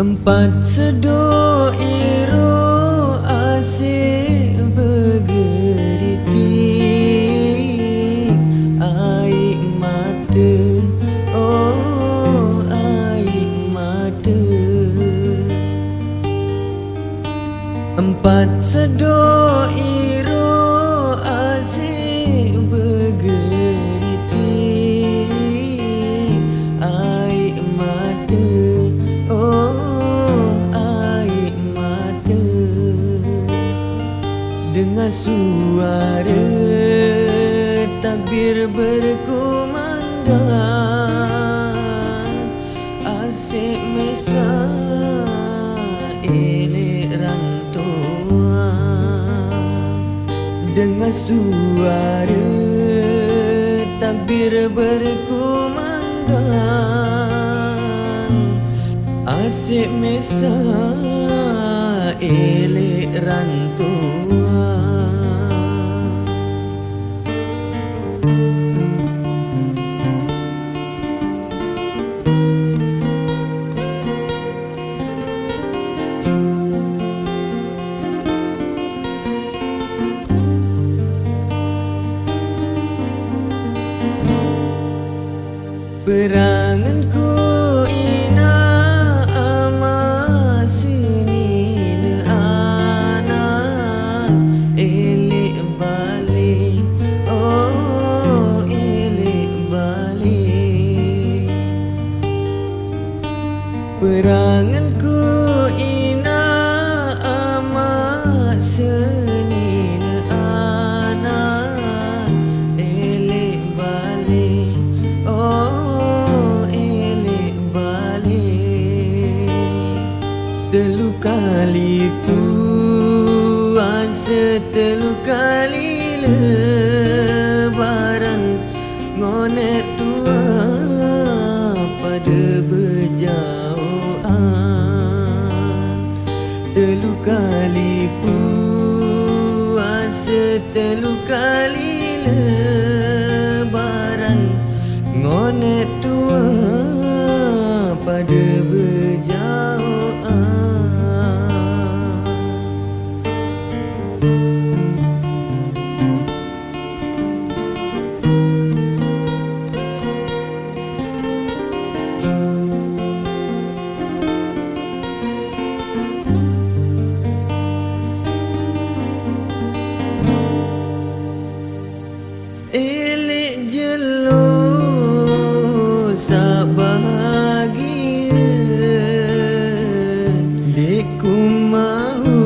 Empat sedok iro asyik bergeritik air mata, oh air mata. Empat sedok iro asyik bergeritik air mata, oh air mata. Dengar suara takbir berkumandang, asyik mesra elok rantauan. Dengar suara takbir berkumandang, asyik mesra elok rantauan. Peranganku ina ama senina anak elok balik, oh elok balik. Peranganku ina ama senina anak elok balik, oh telu kali puasa, telu kali lebaran, ngonek tua pada berjauhan. Telu kali puasa, telu kali lebaran, ngonek tua pada berjauhan. Elok jelo sak bahagia, deku mahu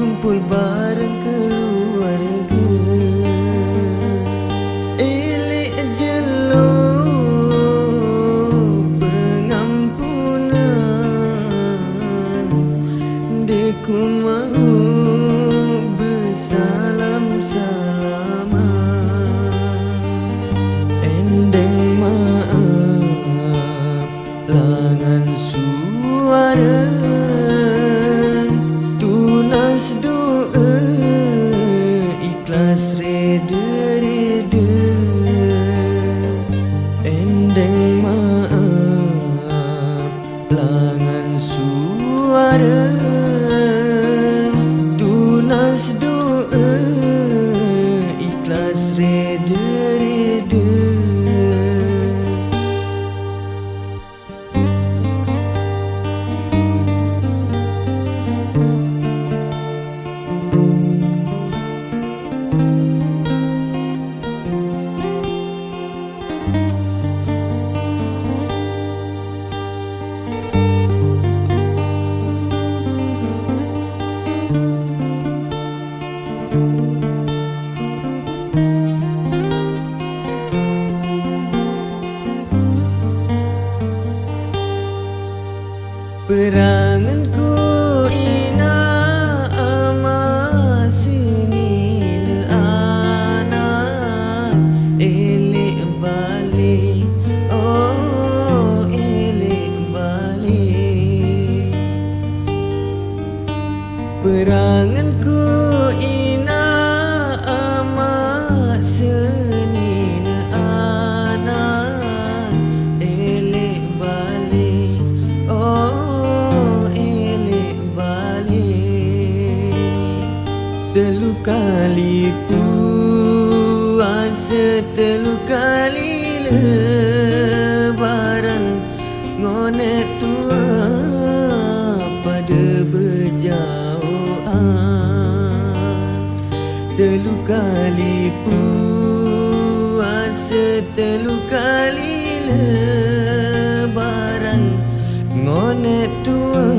kumpul bareng keluarga. Elok jelo pengampunan, deku mahu bersalam-salaman. Endeng maaf langan suara, tunas doa ikhlas reda-reda. Endeng maaf langan suara, tunas doa ikhlas reda-reda. Peranganku ina ama senina anak elok balik, oh elok balik. Peranganku ina ama senina anak elok balik, oh telu kali lebaran ngonek tua pada berjauhan, telu kali puasa, telu kali lebaran ngonek tua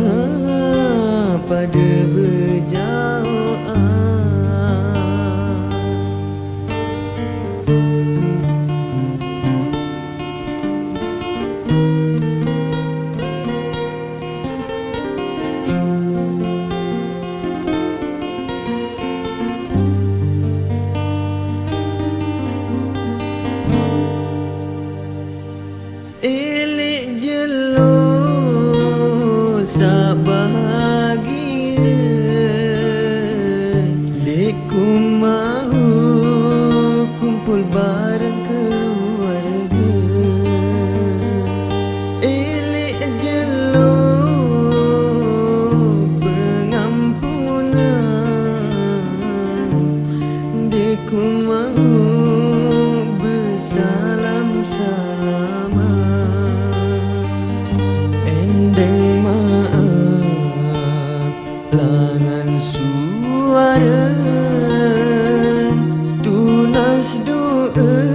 pada berjauhan. Elek jelo sak bahagia, leku mahu kumpul bareng keluarga. Elek jelo pengampunan, leku mahu bersalam-salaman. Endeng maaf langan suara, tunas doa